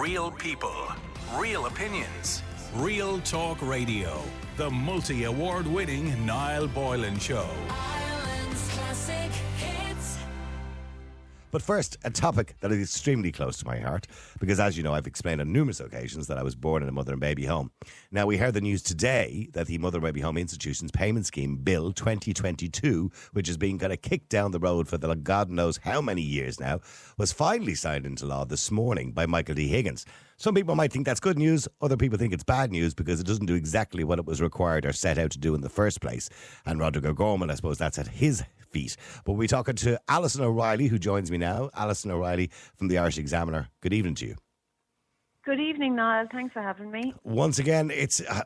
Real people, real opinions, Real Talk Radio. The multi-award winning Niall Boylan Show. Ireland's classic hits. But first, a topic that is extremely close to my heart, because as you know, I've explained on numerous occasions that I was born in a mother and baby home. Now, we heard the news today that the Mother and Baby Home Institution's Payment Scheme Bill 2022, which has been kind of kicked down the road for the God knows how many years now, was finally signed into law this morning by Michael D. Higgins. Some people might think that's good news. Other people think it's bad news because it doesn't do exactly what it was required or set out to do in the first place. And Roderick Gorman, I suppose that's at his feet. But we're talking to Alison O'Reilly, who joins me now. Alison O'Reilly from the Irish Examiner. Good evening to you. Good evening, Niall. Thanks for having me. Once again,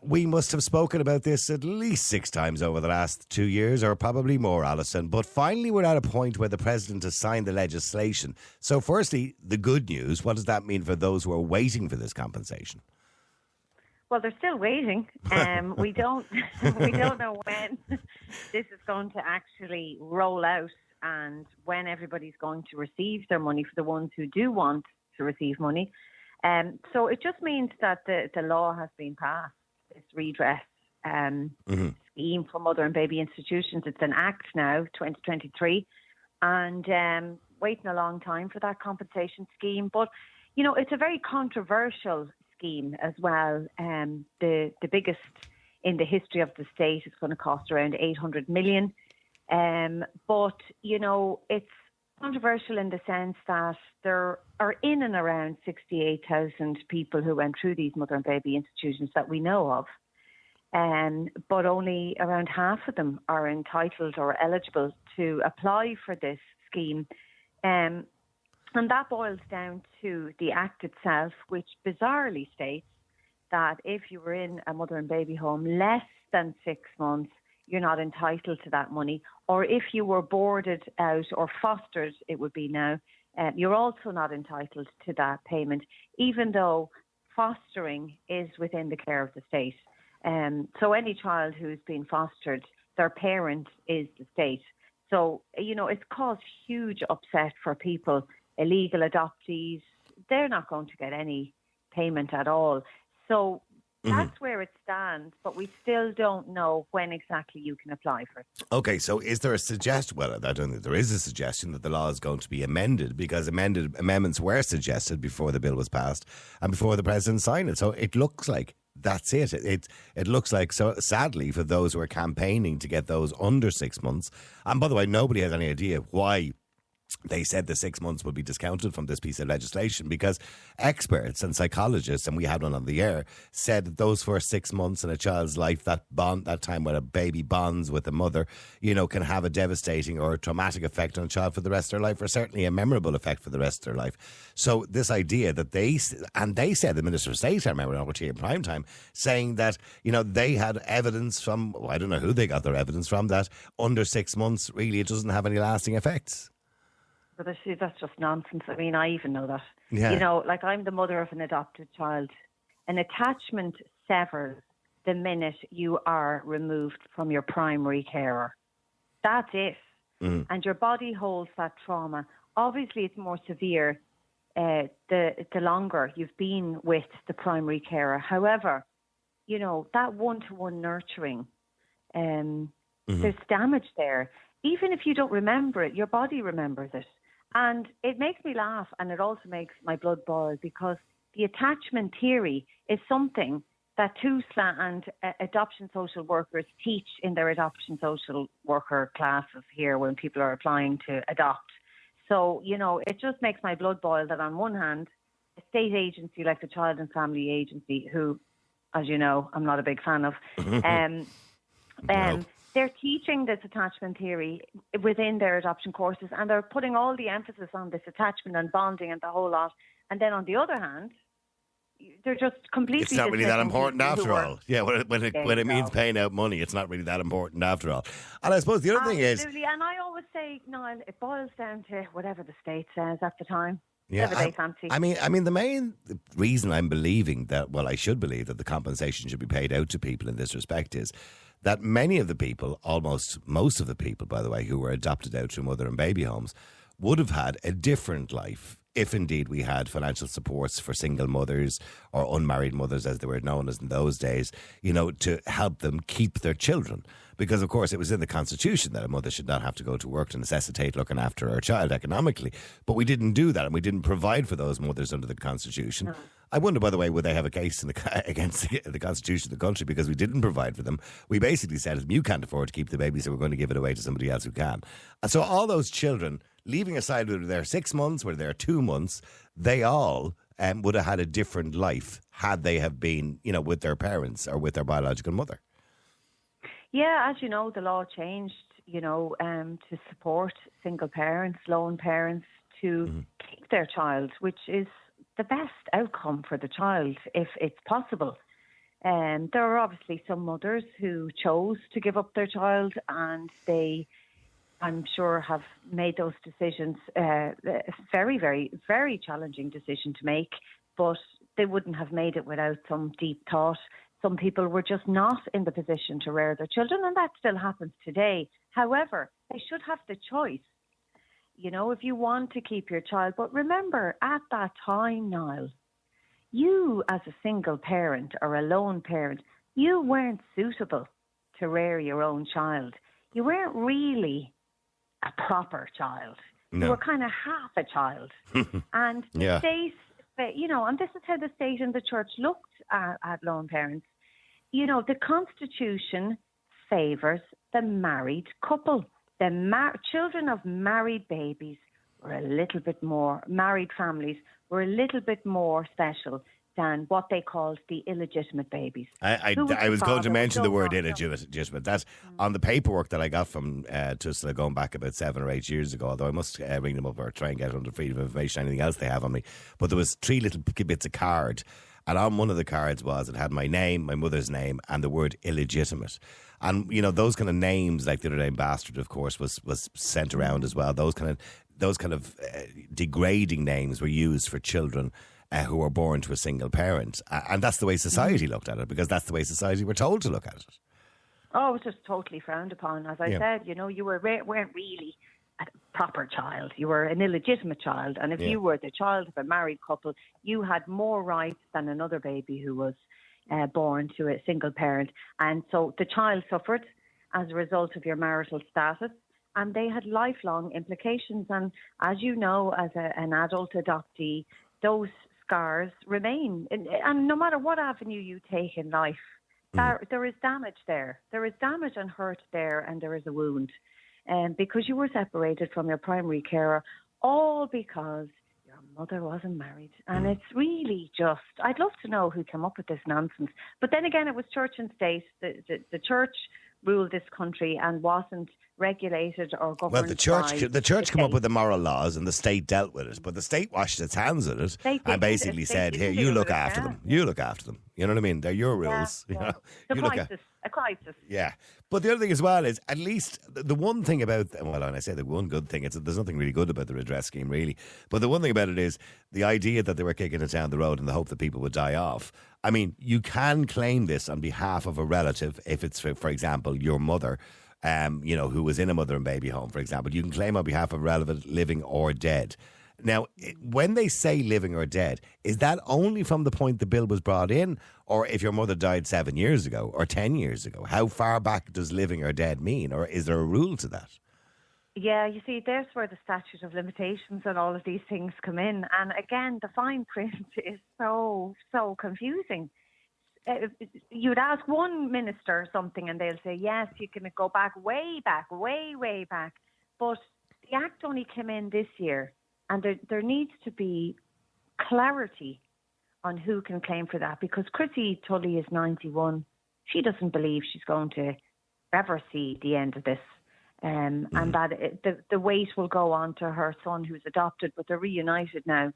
we must have spoken about this at least 6 times over the last 2 years, or probably more, Alison. But finally, we're at a point where the President has signed the legislation. So firstly, the good news, what does that mean for those who are waiting for this compensation? Well, they're still waiting. We don't know when this is going to actually roll out and when everybody's going to receive their money for the ones who do want to receive money. So it just means that the law has been passed, this redress scheme for mother and baby institutions. It's an act now, 2023, and waiting a long time for that compensation scheme. But, you know, it's a very controversial scheme as well. The biggest in the history of the state. Is going to cost around 800 million. But, you know, it's controversial in the sense that there are in and around 68,000 people who went through these mother and baby institutions that we know of. But only around half of them are entitled or eligible to apply for this scheme. And that boils down to the Act itself, which bizarrely states that if you were in a mother and baby home less than 6 months, you're not entitled to that money. Or if you were boarded out or fostered, it would be now, you're also not entitled to that payment, even though fostering is within the care of the state. So any child who's been fostered, their parent is the state. So, you know, it's caused huge upset for people. Illegal adoptees, they're not going to get any payment at all. So that's where it stands, but we still don't know when exactly you can apply for it. Okay, so is there a suggestion? Well, I don't think there is a suggestion that the law is going to be amended, because amendments were suggested before the bill was passed and before the President signed it. So it looks like that's it. It looks like, so sadly, for those who are campaigning to get those under 6 months, and by the way, nobody has any idea why they said the 6 months would be discounted from this piece of legislation, because experts and psychologists, and we had one on the air, said that those first 6 months in a child's life, that time when a baby bonds with a mother, you know, can have a devastating or traumatic effect on a child for the rest of their life, or certainly a memorable effect for the rest of their life. So this idea that they said, the Minister of State, I remember on RT in prime time, saying that, you know, they had evidence from, well, I don't know who they got their evidence from, that under 6 months, really, it doesn't have any lasting effects. But that's just nonsense. I mean, I even know that. Yeah. You know, like, I'm the mother of an adopted child. An attachment severs the minute you are removed from your primary carer. That's it. And your body holds that trauma. Obviously, it's more severe the longer you've been with the primary carer. However, you know, that one-to-one nurturing, there's damage there. Even if you don't remember it, your body remembers it. And it makes me laugh, and it also makes my blood boil, because the attachment theory is something that TUSLA and adoption social workers teach in their adoption social worker classes here when people are applying to adopt. So, you know, it just makes my blood boil that on one hand, a state agency like the Child and Family Agency, who, as you know, I'm not a big fan of, they're teaching this attachment theory within their adoption courses, and they're putting all the emphasis on this attachment and bonding and the whole lot. And then on the other hand, they're just completely... It's not really that important after all. Yeah, when it means go. paying out money, it's not really that important after all. And I suppose the other thing is... Absolutely, and I always say, Niall, it boils down to whatever the state says at the time. Yeah, whatever they fancy. I mean, the main reason I'm believing that, well, I should believe that the compensation should be paid out to people in this respect is that many of the people, almost most of the people, by the way, who were adopted out to mother and baby homes would have had a different life if indeed we had financial supports for single mothers or unmarried mothers, as they were known as in those days, to help them keep their children. Because, of course, it was in the Constitution that a mother should not have to go to work to necessitate looking after her child economically. But we didn't do that, and we didn't provide for those mothers under the Constitution. No. I wonder, by the way, would they have a case against the Constitution of the country because we didn't provide for them? We basically said, you can't afford to keep the baby, so we're going to give it away to somebody else who can. And so all those children, leaving aside whether they're 6 months, whether they're 2 months, they all would have had a different life had they have been, with their parents or with their biological mother. Yeah, as you know, the law changed, to support single parents, lone parents to keep their child, which is the best outcome for the child if it's possible. There are obviously some mothers who chose to give up their child, and they, I'm sure, have made those decisions, very, very, very challenging decision to make, but they wouldn't have made it without some deep thought. Some people were just not in the position to rear their children, and that still happens today. However, they should have the choice, if you want to keep your child. But remember, at that time, Niall, you as a single parent or a lone parent, you weren't suitable to rear your own child. You weren't really a proper child. No. You were kind of half a child. And the state, and this is how the state and the church looked at lone parents. The Constitution favours the married couple. The children of married babies were a little bit more, married families were a little bit more special than what they called the illegitimate babies. I was going to mention the word illegitimate. That's on the paperwork that I got from Tusla going back about 7 or 8 years ago, although I must ring them up or try and get under freedom of information, anything else they have on me. But there was 3 little bits of card. And on one of the cards it had my name, my mother's name, and the word illegitimate. And, those kind of names, like the other name bastard, of course, was sent around as well. Those kind of degrading names were used for children who were born to a single parent. And that's the way society looked at it, because that's the way society were told to look at it. Oh, it was just totally frowned upon. As I said, you weren't really a proper child. You were an illegitimate child. And if you were the child of a married couple, you had more rights than another baby who was born to a single parent. And so the child suffered as a result of your marital status, and they had lifelong implications. And as you know, as an adult adoptee, those scars remain. And no matter what avenue you take in life, there is damage there. There is damage and hurt there, and there is a wound. Because you were separated from your primary carer, all because your mother wasn't married. And it's really just, I'd love to know who came up with this nonsense. But then again, it was church and state. The church ruled this country and wasn't regulated or governed. Well, the church came up with the moral laws, and the state dealt with it. But the state washed its hands with it and basically said, "Here, you look after them. You look after them." You know what I mean? They're your rules. Yeah. A crisis. Yeah. But the other thing as well is, at least the one thing about, well, when I say the one good thing, there's nothing really good about the redress scheme, really. But the one thing about it is the idea that they were kicking it down the road in the hope that people would die off. I mean, you can claim this on behalf of a relative if it's, for example, your mother, who was in a mother and baby home, for example. You can claim on behalf of a relative living or dead. Now, when they say living or dead, is that only from the point the bill was brought in, or if your mother died 7 years ago or 10 years ago? How far back does living or dead mean, or is there a rule to that? Yeah, you see, there's where the statute of limitations and all of these things come in. And again, the fine print is so confusing. You'd ask one minister something and they'll say, yes, you can go back, way back. But the Act only came in this year. And there needs to be clarity on who can claim for that, because Chrissy Tully is 91. She doesn't believe she's going to ever see the end of this. And that the weight will go on to her son, who's adopted, but they're reunited now.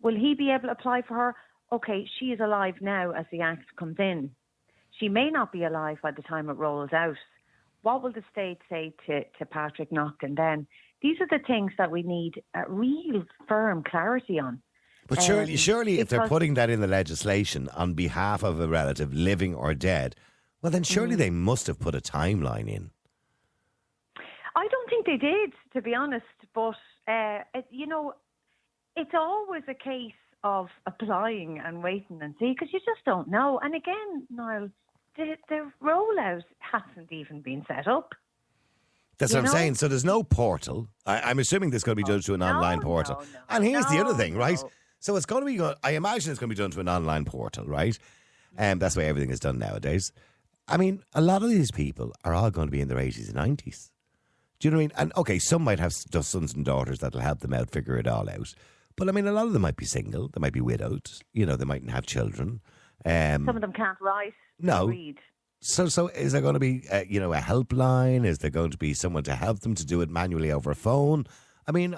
Will he be able to apply for her? Okay, she is alive now as the Act comes in. She may not be alive by the time it rolls out. What will the state say to Patrick Naughton then? These are the things that we need real firm clarity on. But surely if they're putting that in the legislation on behalf of a relative, living or dead, well then surely they must have put a timeline in. I don't think they did, to be honest, but It's always a case of applying and waiting and see, because you just don't know. And again, Niall, the rollout hasn't even been set up. That's what I'm saying. So there's no portal. I'm assuming this is going to be done through an online portal. No, and here's the other thing, no. right? So it's going to be, I imagine it's going to be done to an online portal, right? And that's the way everything is done nowadays. I mean, a lot of these people are all going to be in their 80s and 90s. Do you know what I mean? And okay, some might have sons and daughters that'll help them out, figure it all out. But I mean, a lot of them might be single. They might be widowed. You know, they mightn't have children. Some of them can't write or read. So is there going to be, a helpline? Is there going to be someone to help them to do it manually over a phone? I mean,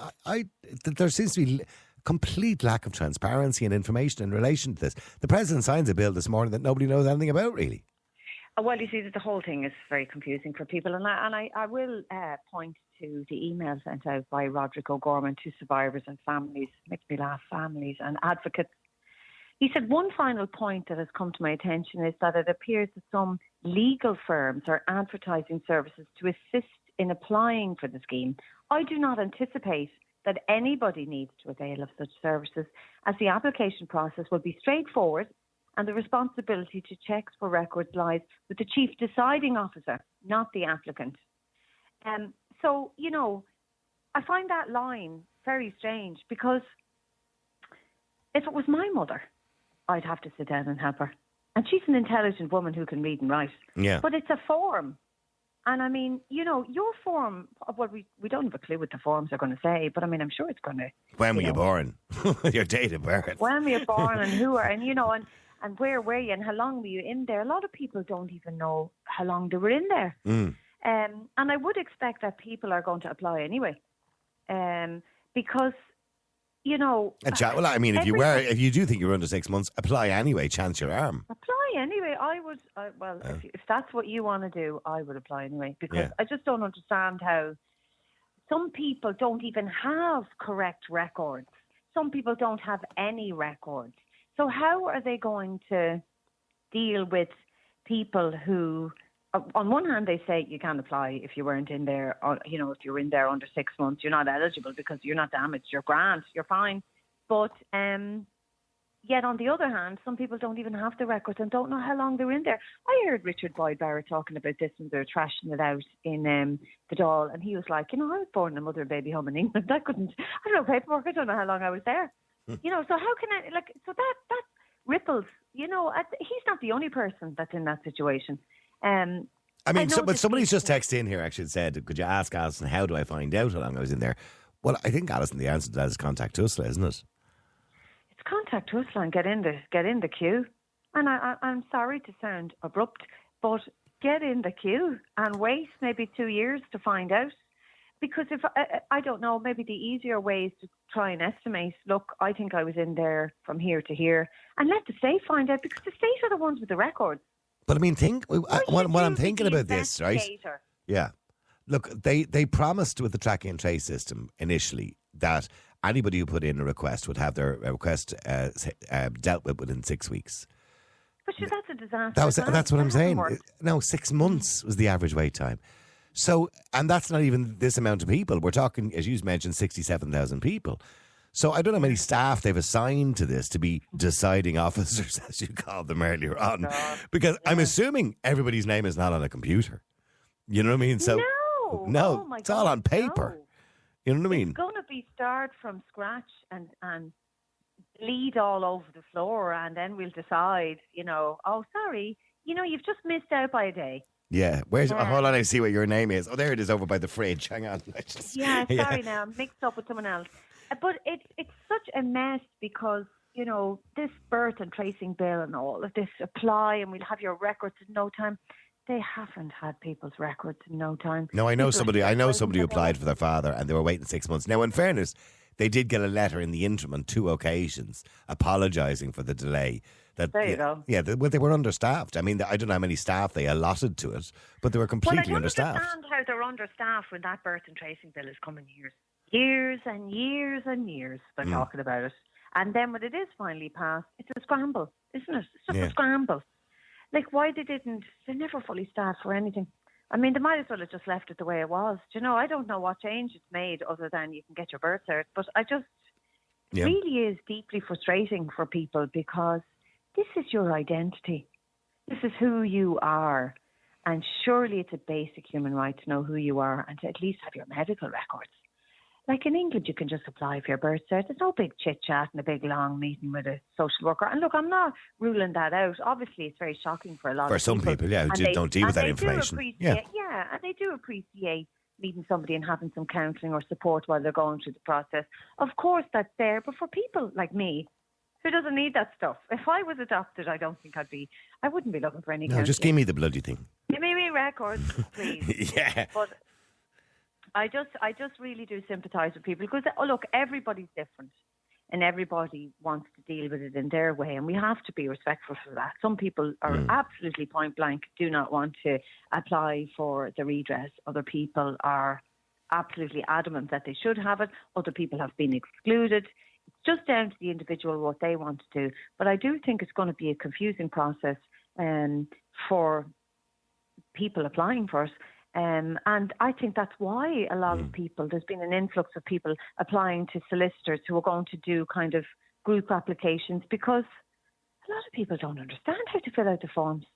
there seems to be complete lack of transparency and information in relation to this. The President signs a bill this morning that nobody knows anything about, really. Well, you see, the whole thing is very confusing for people. And I will point to the email sent out by Roderick O'Gorman to survivors and families, makes me laugh, families and advocates. He said, one final point that has come to my attention is that it appears that some legal firms are advertising services to assist in applying for the scheme. I do not anticipate that anybody needs to avail of such services, as the application process will be straightforward and the responsibility to check for records lies with the chief deciding officer, not the applicant. So, I find that line very strange, because if it was my mother, I'd have to sit down and help her. And she's an intelligent woman who can read and write. Yeah. But it's a form. And I mean, your form, well, we don't have a clue what the forms are going to say, but I mean, I'm sure it's going to... When were you born? Your date of birth. When were you born and who are, and where were you and how long were you in there? A lot of people don't even know how long they were in there. And I would expect that people are going to apply anyway. Because... well, I mean, if you do think you're under 6 months, apply anyway. Chance your arm. Apply anyway. I would. If that's what you want to do, I would apply anyway, because I just don't understand how some people don't even have correct records. Some people don't have any records. So how are they going to deal with people who? On one hand, they say you can't apply if you weren't in there, or, if you were in there under 6 months, you're not eligible because you're not damaged, you're grand, you're fine. But yet on the other hand, some people don't even have the records and don't know how long they're in there. I heard Richard Boyd Barrett talking about this when they were trashing it out in the Dáil, and he was like, I was born in a mother and baby home in England. I don't know paperwork, I don't know how long I was there. So how can I, so that ripples, he's not the only person that's in that situation. But somebody's just texted in here actually and said, could you ask Alison, how do I find out how long I was in there? Well, I think, Alison, the answer to that is contact us, isn't it? It's contact us and get in the queue. And I'm sorry to sound abrupt, but get in the queue and wait maybe 2 years to find out. Because if I don't know, maybe the easier way is to try and estimate, look, I think I was in there from here to here, and let the state find out, because the state are the ones with the records. But I mean, what I'm thinking about this, right? Yeah. Look, they promised with the tracking and trace system initially that anybody who put in a request would have their request dealt with within 6 weeks. But sure, that's a disaster. That's what I'm saying. No, 6 months was the average wait time. So, and that's not even this amount of people. We're talking, as you mentioned, 67,000 people. So I don't know how many staff they've assigned to this to be deciding officers, as you called them earlier on. Because I'm assuming everybody's name is not on a computer. You know what I mean? So no, it's all on paper. No. You know what I mean? It's going to be start from scratch and bleed all over the floor, and then we'll decide, oh, sorry, you've just missed out by a day. Yeah. Hold on, I see what your name is. Oh, there it is over by the fridge. Hang on. Sorry now, I'm mixed up with someone else. But it's such a mess, because, this birth and tracing bill and all of this apply and we'll have your records in no time. They haven't had people's records in no time. No, I know somebody who applied for their father and they were waiting 6 months. Now, in fairness, they did get a letter in the interim on 2 occasions apologising for the delay. There you go. Yeah, they were understaffed. I mean, I don't know how many staff they allotted to it, but they were completely understaffed. I don't understand how they're understaffed when that birth and tracing bill is coming years and years and years they're talking about it. And then when it is finally passed, it's a scramble, isn't it? It's just a scramble. Like, why they're never fully staffed for anything. I mean, they might as well have just left it the way it was. Do you know, I don't know what change it's made other than you can get your birth cert. But it really is deeply frustrating for people because this is your identity. This is who you are. And surely it's a basic human right to know who you are and to at least have your medical records. Like in England, you can just apply for your birth cert. There's no big chit-chat and a big long meeting with a social worker. And look, I'm not ruling that out. Obviously, it's very shocking for a lot of people. For some people, yeah, who don't deal with that information. Yeah, and they do appreciate meeting somebody and having some counselling or support while they're going through the process. Of course, that's there. But for people like me, who doesn't need that stuff, if I was adopted, I wouldn't be looking for any counselling. No, just give me the bloody thing. Give me records, please. Yeah. But I just really do sympathise with people because, look, everybody's different and everybody wants to deal with it in their way, and we have to be respectful for that. Some people are absolutely point blank, do not want to apply for the redress. Other people are absolutely adamant that they should have it. Other people have been excluded. It's just down to the individual what they want to do. But I do think it's going to be a confusing process for people applying for it. And I think that's why a lot of people, there's been an influx of people applying to solicitors who are going to do kind of group applications because a lot of people don't understand how to fill out the forms.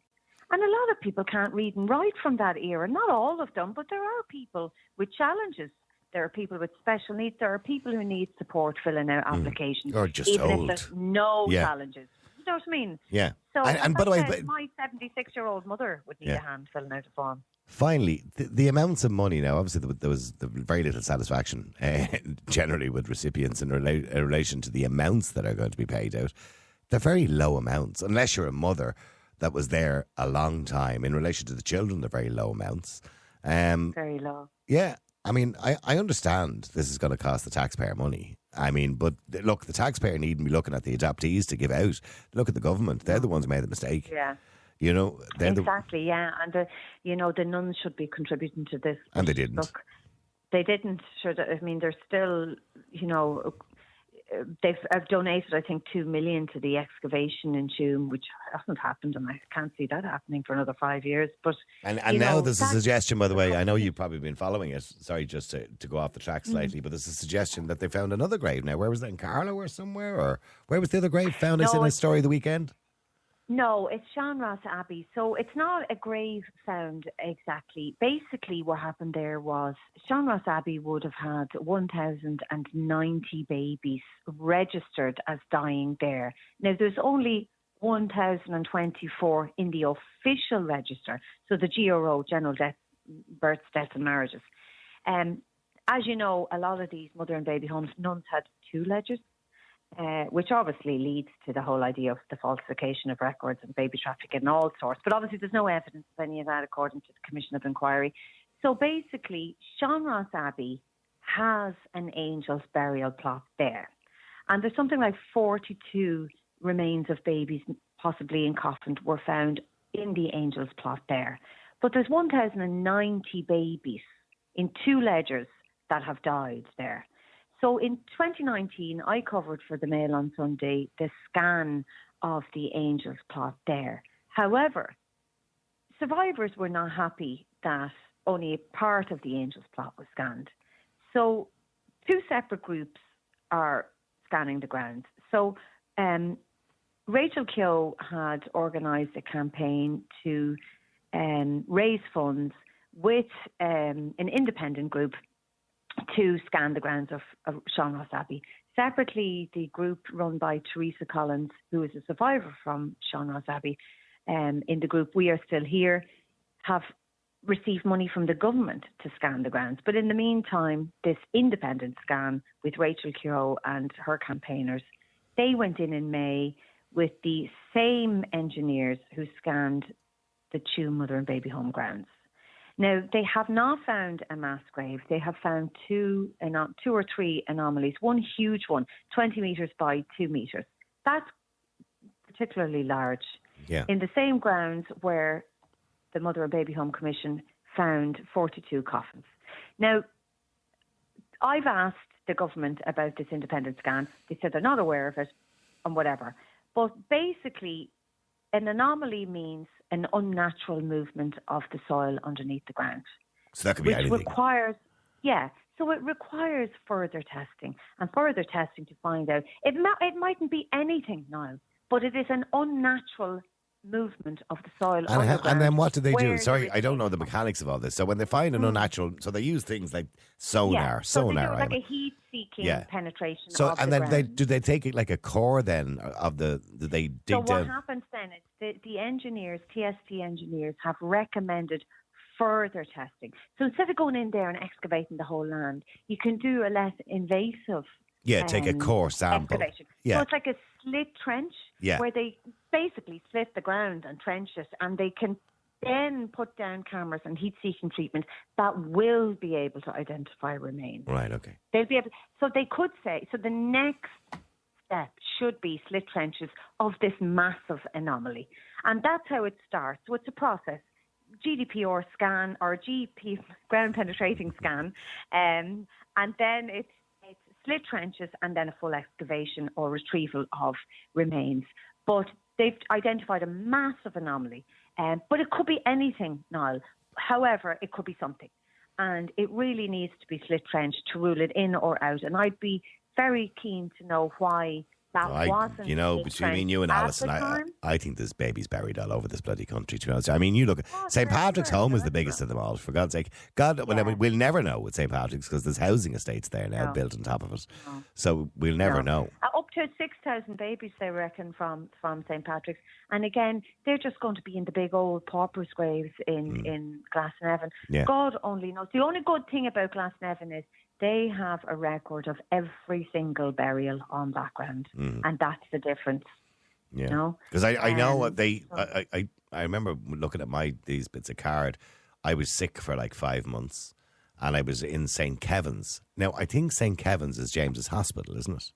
And a lot of people can't read and write from that era. Not all of them, but there are people with challenges. There are people with special needs. There are people who need support filling out applications. Or just even old. if there's no challenges. You know what I mean? Yeah. So, and by the way, my 76-year-old mother would need a hand filling out a form. Finally, the amounts of money now, obviously there was very little satisfaction generally with recipients in relation to the amounts that are going to be paid out. They're very low amounts, unless you're a mother that was there a long time. In relation to the children, they're very low amounts. Very low. Yeah. I mean, I understand this is going to cost the taxpayer money. I mean, but look, the taxpayer needn't be looking at the adoptees to give out. Look at the government. They're the ones who made the mistake. Yeah. You know, exactly, yeah. And, the nuns should be contributing to this. And they didn't. Look, they didn't. They're still, they've donated, I think, 2 million to the excavation in Tuam, which hasn't happened, and I can't see that happening for another 5 years. But and now there's a suggestion, by the way. I know you've probably been following it. Sorry, just to go off the track slightly, but there's a suggestion that they found another grave now. Where was that, in Carlow or somewhere, or where was the other grave found? Is in a story of the weekend. No, it's Seanross Abbey. So it's not a grave found exactly. Basically, what happened there was Seanross Abbey would have had 1,090 babies registered as dying there. Now, there's only 1,024 in the official register. So the GRO, General Births, Deaths and Marriages. As you know, a lot of these mother and baby homes, nuns had 2 ledgers. Which obviously leads to the whole idea of the falsification of records and baby trafficking and all sorts. But obviously there's no evidence of any of that according to the Commission of Inquiry. So basically, Seanross Abbey has an angel's burial plot there. And there's something like 42 remains of babies, possibly in coffins, were found in the angel's plot there. But there's 1,090 babies in 2 ledgers that have died there. So in 2019, I covered for the Mail on Sunday the scan of the Angels plot there. However, survivors were not happy that only a part of the Angels plot was scanned. So 2 separate groups are scanning the grounds. So Rachel Keogh had organised a campaign to raise funds with an independent group to scan the grounds of Seanross Abbey. Separately, the group run by Teresa Collins, who is a survivor from Seanross Abbey, in the group We Are Still Here, have received money from the government to scan the grounds. But in the meantime, this independent scan with Rachel Keogh and her campaigners, they went in May with the same engineers who scanned the Tuam Mother and Baby Home grounds. Now, they have not found a mass grave. They have found 2 or 3 anomalies, one huge one, 20 metres by 2 metres. That's particularly large. Yeah. In the same grounds where the Mother and Baby Home Commission found 42 coffins. Now, I've asked the government about this independent scan. They said they're not aware of it and whatever. But basically, an anomaly means an unnatural movement of the soil underneath the ground. So that could be anything. So it requires further testing to find out. It mightn't be anything now, but it is an unnatural movement of the soil underground. And then what do they do? where Sorry, there is I don't know the mechanics of all this. So when they find an unnatural, so they use things like sonar. So they do I like mean. a heat-seeking penetration. So of and the then ground. do they take it like a core then of do they dig So what down? happens then is the engineers, TST engineers, have recommended further testing. So instead of going in there and excavating the whole land, you can do a less invasive Take a core sample. excavation. Yeah. So it's like a slit trench where they basically slit the ground and trench it, and they can then put down cameras and heat-seeking treatment that will be able to identify remains. Right, okay. They'll be able. So they could say. So the next step should be slit trenches of this massive anomaly, and that's how it starts. So it's a process. GDPR scan or GP ground penetrating scan, and then it's slit trenches and then a full excavation or retrieval of remains. But they've identified a massive anomaly, but it could be anything, Niall. However, it could be something, and it really needs to be slit trenched to rule it in or out. And I'd be very keen to know why that wasn't. Between me and you and at Alison, the time. I think there's babies buried all over this bloody country, to be honest. I mean, you look at St. Patrick's home is the biggest of them all, for God's sake. We'll never know with St. Patrick's because there's housing estates there now built on top of it. No. So we'll never know. Up to 6,000 babies, they reckon, from St. Patrick's. And again, they're just going to be in the big old paupers' graves in Glasnevin. Yeah. God only knows. The only good thing about Glasnevin is they have a record of every single burial on that ground. And that's the difference. Yeah. You know? Because I know what I remember looking at these bits of card. I was sick for like 5 months and I was in St. Kevin's. Now, I think St. Kevin's is James's hospital, isn't it?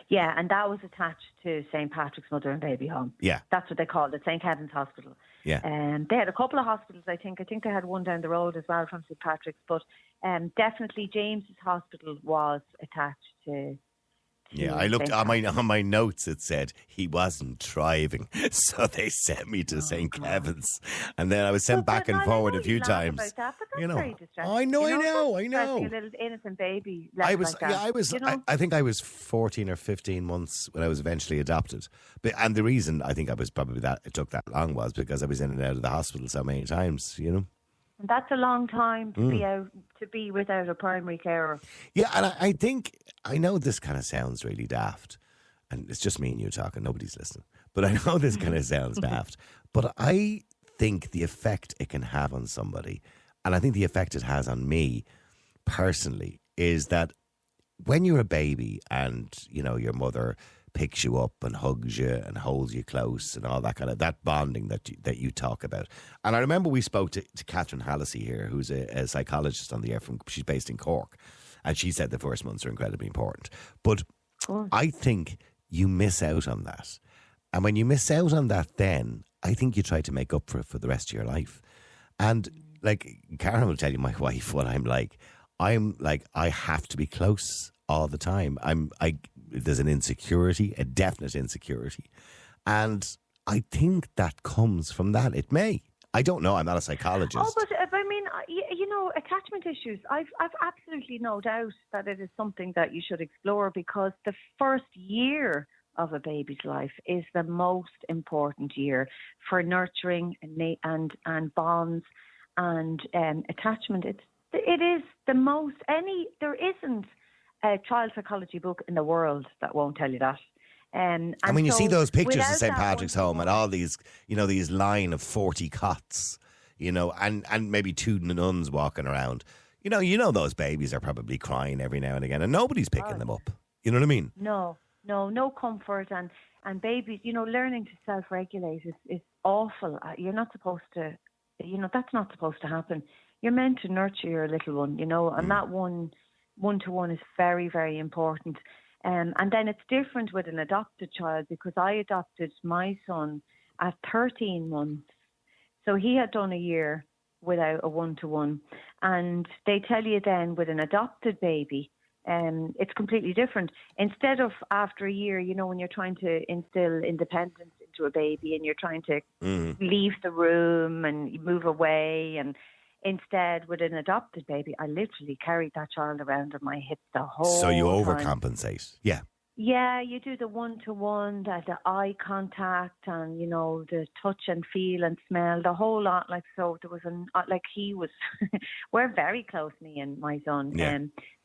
Yeah, and that was attached to St. Patrick's Mother and Baby Home. Yeah. That's what they called it, St. Kevin's Hospital. Yeah. They had a couple of hospitals, I think. I think they had one down the road as well from St. Patrick's, but definitely James's hospital was attached to Yeah, I looked on my notes. It said he wasn't thriving, so they sent me to St. Kevin's, and then I was sent back and forward a few times. About that, but that's very distressing. I know. A little innocent baby. I think I was 14 or 15 months when I was eventually adopted. And the reason I think I was probably that it took that long was because I was in and out of the hospital so many times. And that's a long time to be without a primary carer. Yeah, and I think, I know this kind of sounds really daft, and it's just me and you talking, nobody's listening, but I know this kind of sounds daft, but I think the effect it can have on somebody, and I think the effect it has on me personally, is that when you're a baby and, your mother picks you up and hugs you and holds you close and all that kind of, that bonding that you talk about. And I remember we spoke to Catherine Hallisey here, who's a psychologist on the air she's based in Cork, and she said the first months are incredibly important. But I think you miss out on that. And when you miss out on that, then I think you try to make up for it for the rest of your life. And like Karen will tell you, my wife, what I'm like. I have to be close all the time. There's an insecurity, a definite insecurity. And I think that comes from that. It may. I don't know. I'm not a psychologist. Oh, but I mean, attachment issues. I've absolutely no doubt that it is something that you should explore, because the first year of a baby's life is the most important year for nurturing and bonds and attachment. It is the most. There isn't a child psychology book in the world that won't tell you that. And when you see those pictures of St. that Patrick's home and all these, these line of 40 cots, and maybe 2 nuns walking around, those babies are probably crying every now and again, and nobody's picking them up. You know what I mean? No comfort, and babies, learning to self-regulate is awful. You're not supposed to, that's not supposed to happen. You're meant to nurture your little one, and that one-to-one is very, very important. And then it's different with an adopted child, because I adopted my son at 13 months. So he had done a year without a one-to-one. And they tell you then with an adopted baby, it's completely different. Instead of after a year, when you're trying to instill independence to a baby and you're trying to leave the room and you move away. And instead, with an adopted baby, I literally carried that child around on my hip the whole So you time. overcompensate. Yeah. Yeah, you do the one-to-one, the eye contact, and the touch and feel and smell, the whole lot. Like, so there was he was. We're very close, me and my son. Yeah.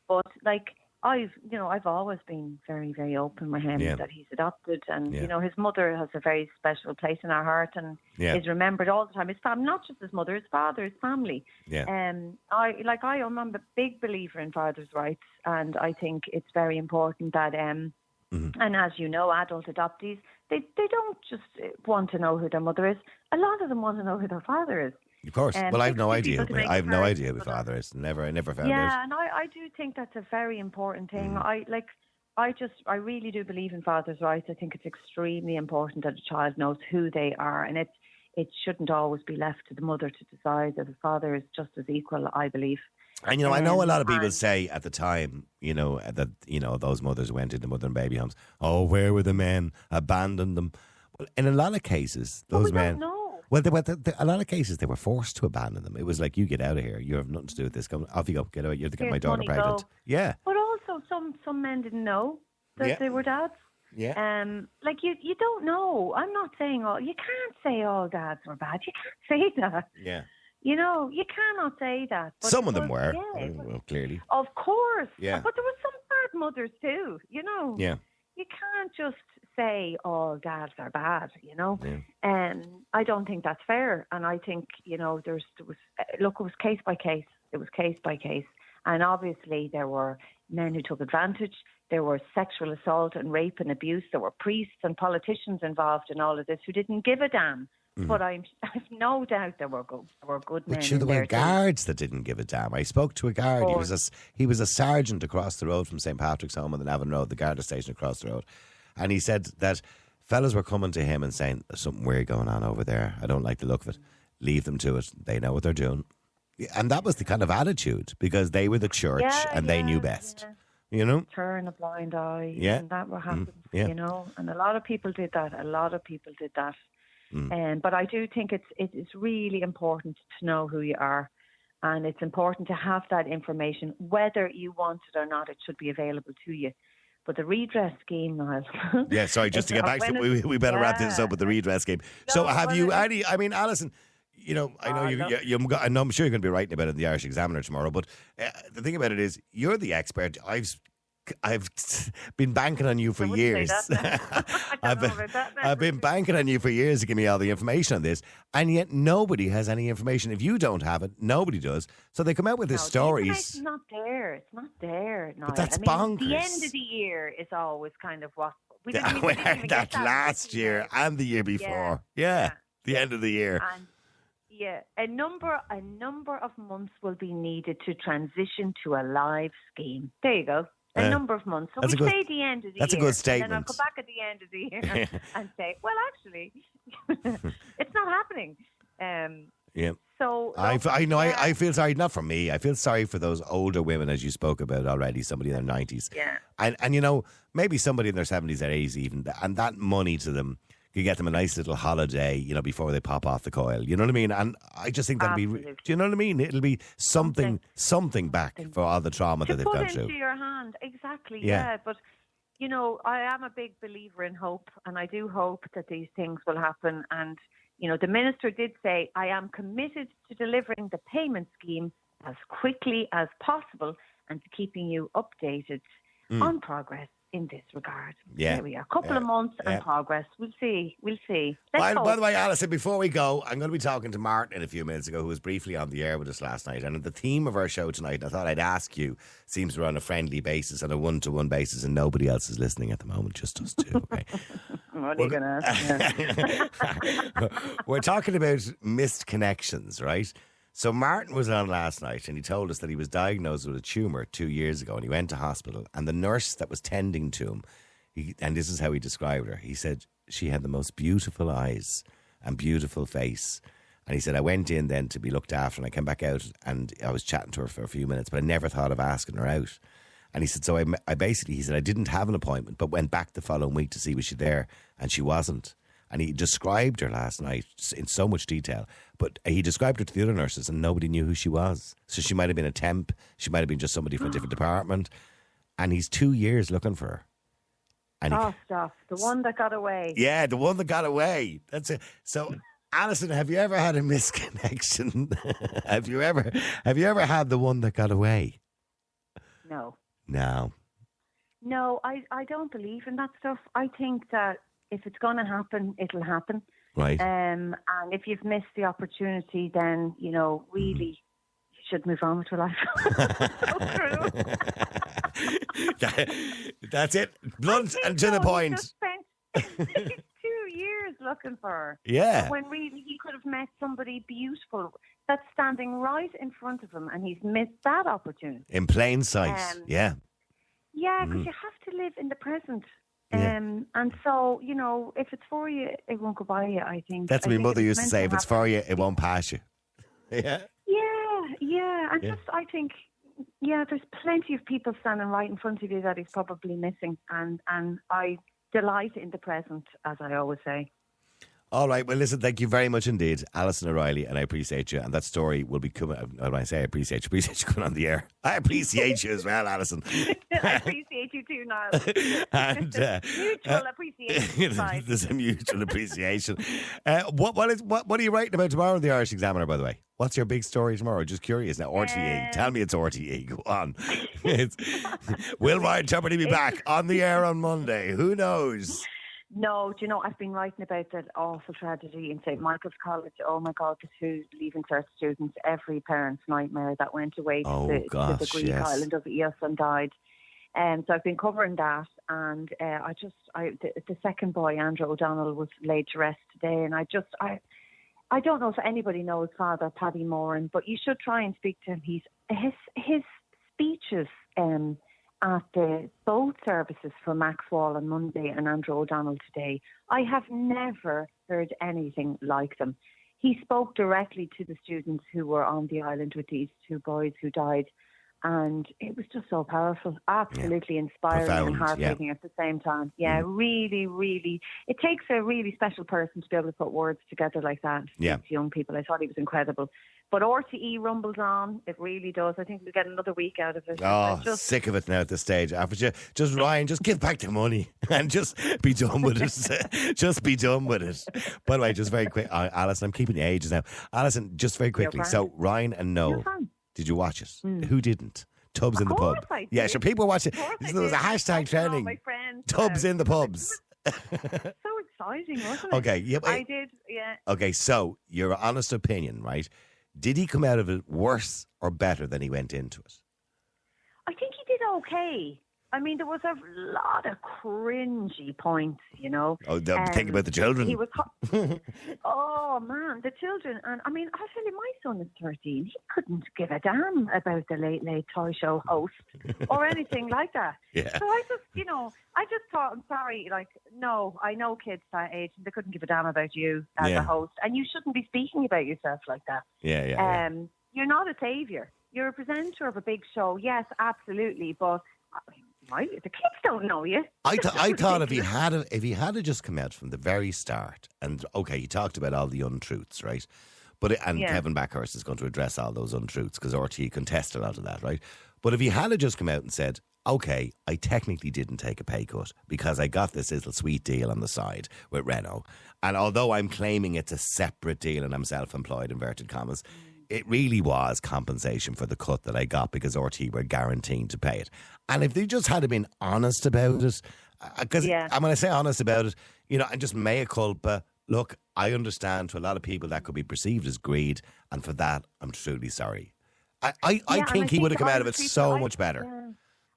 But like I've always been very, very open with him that he's adopted, and his mother has a very special place in our heart, and is remembered all the time. His family, not just his mother, his father, his family. Yeah. I'm a big believer in fathers' rights, and I think it's very important that and as you know, adult adoptees, they don't just want to know who their mother is. A lot of them want to know who their father is. Of course. Well, I have no idea. I have no idea who my father is. I never found out. Yeah, and I do think that's a very important thing. I really do believe in fathers' rights. I think it's extremely important that a child knows who they are, and it shouldn't always be left to the mother to decide. That the father is just as equal, I believe. And I know a lot of people say at the time, that those mothers went into mother and baby homes. Oh, where were the men? Abandoned them. Well, in a lot of cases, those men. Don't know. Well, a lot of cases they were forced to abandon them. It was like, you get out of here. You have nothing to do with this. Come, off you go. Get out. You're to get my daughter pregnant. Yeah. But also, some men didn't know that they were dads. Yeah. You don't know. I'm not saying you can't say all dads were bad. You can't say that. Yeah. You cannot say that. But some of them were. Yeah, well, clearly. Of course. Yeah. But there were some bad mothers too, Yeah. You can't just say all dads are bad, Yeah. I don't think that's fair. And I think, it was case by case. It was case by case. And obviously there were men who took advantage. There were sexual assault and rape and abuse. There were priests and politicians involved in all of this who didn't give a damn. But I've no doubt there were good men. But there were guards that didn't give a damn. I spoke to a guard. He was a sergeant across the road from St. Patrick's Home on the Navan Road, the Garda station across the road. And he said that fellas were coming to him and saying, there's something weird going on over there. I don't like the look of it. Leave them to it. They know what they're doing. And that was the kind of attitude, because they were the church and they knew best. Yeah. Turn a blind eye. Yeah. And that what happens, yeah. And a lot of people did that. But I do think it's really important to know who you are, and it's important to have that information. Whether you want it or not, it should be available to you. But the redress scheme, Niall. Yeah, sorry, just to get back to we better wrap this up with the redress scheme. So have you any, Alison, I know I know I'm sure you're going to be writing about it in the Irish Examiner tomorrow, but the thing about it is, you're the expert. I've been banking on you for years. I've been banking on you for years to give me all the information on this, and yet nobody has any information. If you don't have it, nobody does. So they come out with this stories. It's not there. It's not there. No, but that's bonkers. The end of the year is always kind of what we didn't even that last year and the year before. Yeah. The end of the year. And a number of months will be needed to transition to a live scheme. There you go. A number of months. So we say the end of the year. That's a good statement. And then I'll come back at the end of the year and say, well, actually, it's not happening. Yeah. So I feel sorry, not for me. I feel sorry for those older women, as you spoke about already, somebody in their 90s. Yeah. And maybe somebody in their 70s or 80s even, and that money to them could get them a nice little holiday, before they pop off the coil. You know what I mean? And I just think that'll be, do you know what I mean? It'll be something back for all the trauma that they've gone through. To put into your hand, exactly, yeah. But, I am a big believer in hope, and I do hope that these things will happen. And, the minister did say, I am committed to delivering the payment scheme as quickly as possible and to keeping you updated on progress in this regard. Yeah. There we are. A couple of months and progress. We'll see. By the way, Alison, before we go, I'm going to be talking to Martin a few minutes ago, who was briefly on the air with us last night. And the theme of our show tonight, I thought I'd ask you, seems we're on a friendly basis, on a one-to-one basis, and nobody else is listening at the moment, just us two. Okay? What are you going to ask? We're talking about missed connections, right? So Martin was on last night and he told us that he was diagnosed with a tumour 2 years ago, and he went to hospital, and the nurse that was tending to him, and this is how he described her, he said she had the most beautiful eyes and beautiful face. And he said, I went in then to be looked after, and I came back out and I was chatting to her for a few minutes, but I never thought of asking her out. And he said, so I basically, he said, I didn't have an appointment, but went back the following week to see was she there, and she wasn't. And he described her last night in so much detail. But he described her to the other nurses and nobody knew who she was. So she might have been a temp. She might have been just somebody from a different department. And he's 2 years looking for her. And Stop. The one that got away. yeah, the one that got away. That's it. So, Alison, have you ever had a misconnection? have you ever had the one that got away? No. No. No, I don't believe in that stuff. I think that if it's going to happen, it'll happen. Right. And if you've missed the opportunity, then, really, you should move on with your life. So true. That's it. Blunt and to the point. He just spent 2 years looking for her. Yeah. When really he could have met somebody beautiful that's standing right in front of him, and he's missed that opportunity. In plain sight. Yeah. Yeah, because you have to live in the present. Yeah. And so, if it's for you, it won't go by you, I think. That's what my mother used to say. If it's for you, it won't pass you. Yeah. Yeah. And I think, there's plenty of people standing right in front of you that he's probably missing. And I delight in the present, as I always say. All right. Well, listen, thank you very much indeed, Alison O'Reilly, and I appreciate you. And that story will be coming. When I say I appreciate you coming on the air. I appreciate you as well, Alison. I appreciate you too, Niall. And mutual appreciation. There's a mutual appreciation. What are you writing about tomorrow in the Irish Examiner, by the way? What's your big story tomorrow? Just curious now. RTE. Tell me it's RTE. Go on. Will Ryan Tuberty be back on the air on Monday? Who knows? No, do you know, I've been writing about that awful tragedy in St. Michael's College. Oh my God, the two Leaving Cert students, every parent's nightmare that went away to the Greek island of Eos and died. So I've been covering that, and the second boy, Andrew O'Donnell, was laid to rest today, and I don't know if anybody knows Father Paddy Moran, but you should try and speak to him. His speeches at both services for Max Wall on Monday and Andrew O'Donnell today, I have never heard anything like them. He spoke directly to the students who were on the island with these two boys who died, and it was just so powerful, absolutely inspiring and heartbreaking at the same time. Yeah, really, really. It takes a really special person to be able to put words together like that to young people. I thought he was incredible. But RTE rumbles on. It really does. I think we'll get another week out of it. Oh, sick of it now at this stage. Just Ryan, just give back the money and just be done with it. Just be done with it. By the way, just very quick, Alison, I'm keeping the ages now. Alison, just very quickly. So Ryan and Noel, did you watch it? Who didn't? Tubs in the pub. Yeah, sure. People watch it. There was a hashtag trending. My friends, Tubs in the pubs. So exciting, wasn't it? Okay, yeah, I did. Yeah. Okay, so your honest opinion, right? Did he come out of it worse or better than he went into it? I think he did okay. I mean, there was a lot of cringy points, Oh, think about the children. He was, oh man, the children. And I mean, I'll tell you, my son is 13. He couldn't give a damn about the Late Late Toy Show host or anything like that. Yeah. So I just thought, I'm sorry, no, I know kids that age, and they couldn't give a damn about you as a host, and you shouldn't be speaking about yourself like that. Yeah. You're not a saviour. You're a presenter of a big show. Yes, absolutely, but the kids don't know you. I thought if he had just come out from the very start, and okay, he talked about all the untruths, right? But Kevin Backhurst is going to address all those untruths because RTE contest a lot of that, right? But if he had just come out and said, okay, I technically didn't take a pay cut because I got this little sweet deal on the side with Renault, and although I'm claiming it's a separate deal and I'm self-employed, inverted commas, it really was compensation for the cut that I got because RT were guaranteeing to pay it. And if they just had been honest about it, because when I say honest about it, and just mea culpa, look, I understand to a lot of people that could be perceived as greed, and for that, I'm truly sorry. I think he would have come out of it so much better. Yeah.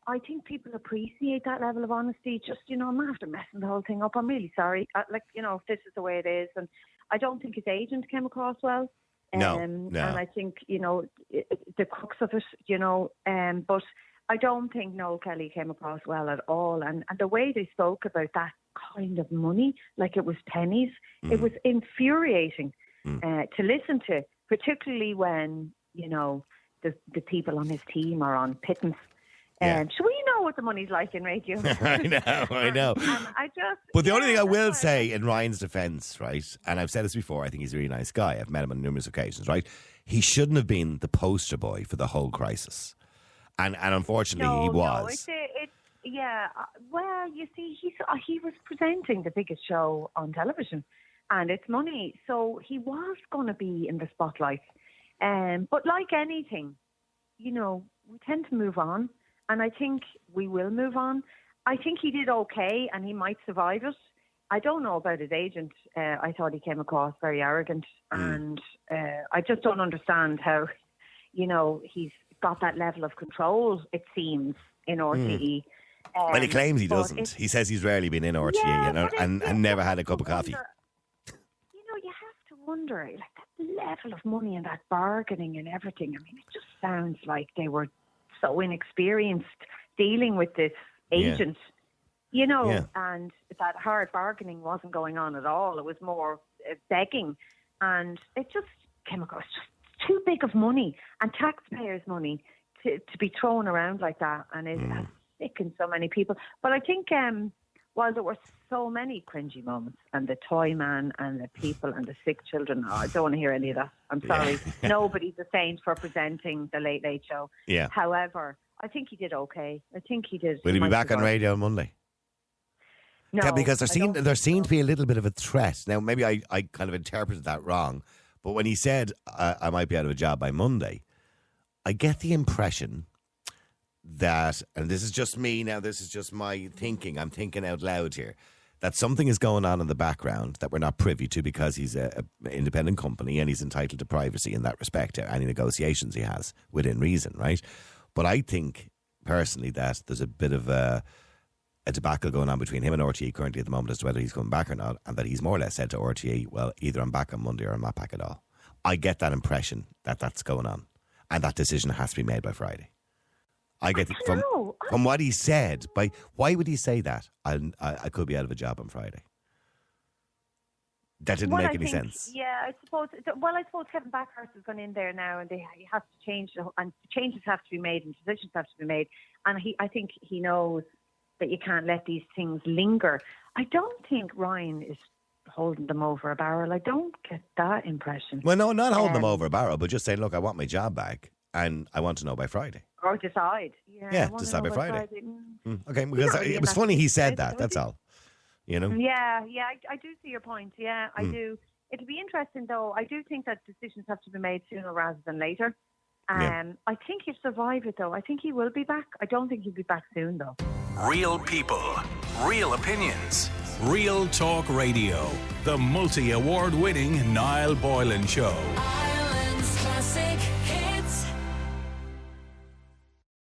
I think people appreciate that level of honesty. Just, I'm not after messing the whole thing up. I'm really sorry. If this is the way it is. And I don't think his agent came across well. No. And I think, the crux of it, but I don't think Noel Kelly came across well at all. And the way they spoke about that kind of money, like it was pennies, it was infuriating to listen to, particularly when, the people on his team are on pittance. So we what the money's like in radio. I know. I just. But the only thing I that's will why say in Ryan's defence, right, and I've said this before, I think he's a really nice guy. I've met him on numerous occasions, right? He shouldn't have been the poster boy for the whole crisis. And unfortunately, he was. Well, you see, he was presenting the biggest show on television, and it's money, so he was going to be in the spotlight. But like anything, we tend to move on, and I think we will move on. I think he did okay, and he might survive it. I don't know about his agent. I thought he came across very arrogant, and I just don't understand how, he's got that level of control, it seems, in RTE. Well, he claims he doesn't. He says he's rarely been in RTE and never had a cup of coffee. You have to wonder, like, that level of money and that bargaining and everything. I mean, it just sounds like they were so inexperienced dealing with this agent, and that hard bargaining wasn't going on at all. It was more begging, and it just came across just too big of money and taxpayers' money to be thrown around like that, and it has sickened so many people. But I think while there were so many cringy moments, and the toy man and the people and the sick children, I don't want to hear any of that. I'm sorry. Nobody's a saint for presenting the Late Late Show. Yeah. However, I think he did okay. I think he did. Will he be back on radio on Monday? No. Yeah, because there seemed to be a little bit of a threat. Now, maybe I kind of interpreted that wrong, but when he said I might be out of a job by Monday, I get the impression that, and this is just me now, this is just my thinking, I'm thinking out loud here, that something is going on in the background that we're not privy to because he's an independent company and he's entitled to privacy in that respect, any negotiations he has within reason, right? But I think, personally, that there's a bit of a debacle going on between him and RTE currently at the moment as to whether he's coming back or not, and that he's more or less said to RTE, well, either I'm back on Monday or I'm not back at all. I get that impression that that's going on, and that decision has to be made by Friday. I get it from what he said. Why would he say that? I could be out of a job on Friday. That didn't make any sense. Yeah, I suppose. Well, I suppose Kevin Backhurst has gone in there now, and he has to change, and changes have to be made, and decisions have to be made. And I think he knows that you can't let these things linger. I don't think Ryan is holding them over a barrel. I don't get that impression. Well, no, not holding them over a barrel, but just saying, look, I want my job back, and I want to know by Friday. Or decide. Yeah, decide by Friday. Okay, because it was funny he said that, that's all. Yeah, I do see your point. Yeah, I do. It'll be interesting, though. I do think that decisions have to be made sooner rather than later. I think he'll survive it, though. I think he will be back. I don't think he'll be back soon, though. Real people, real opinions, Real Talk Radio. The multi-award winning Niall Boylan Show.